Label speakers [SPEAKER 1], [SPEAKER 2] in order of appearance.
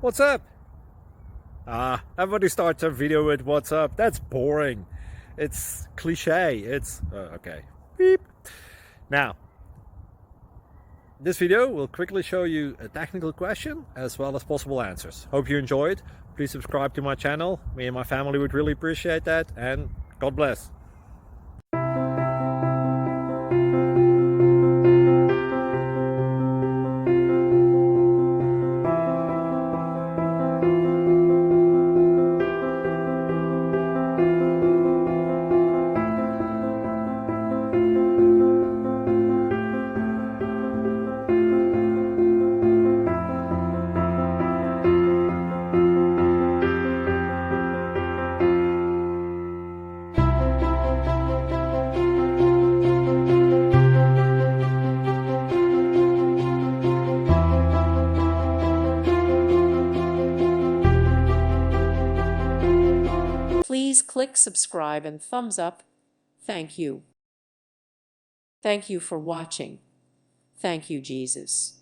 [SPEAKER 1] What's up? Everybody starts a video with what's up. That's boring. It's cliche. It's okay. Beep. Now, this video will quickly show you a technical question as well as possible answers. Hope you enjoyed. Please subscribe to my channel. Me and my family would really appreciate that, and God bless.
[SPEAKER 2] Please click subscribe and thumbs up. Thank you. Thank you for watching. Thank you, Jesus.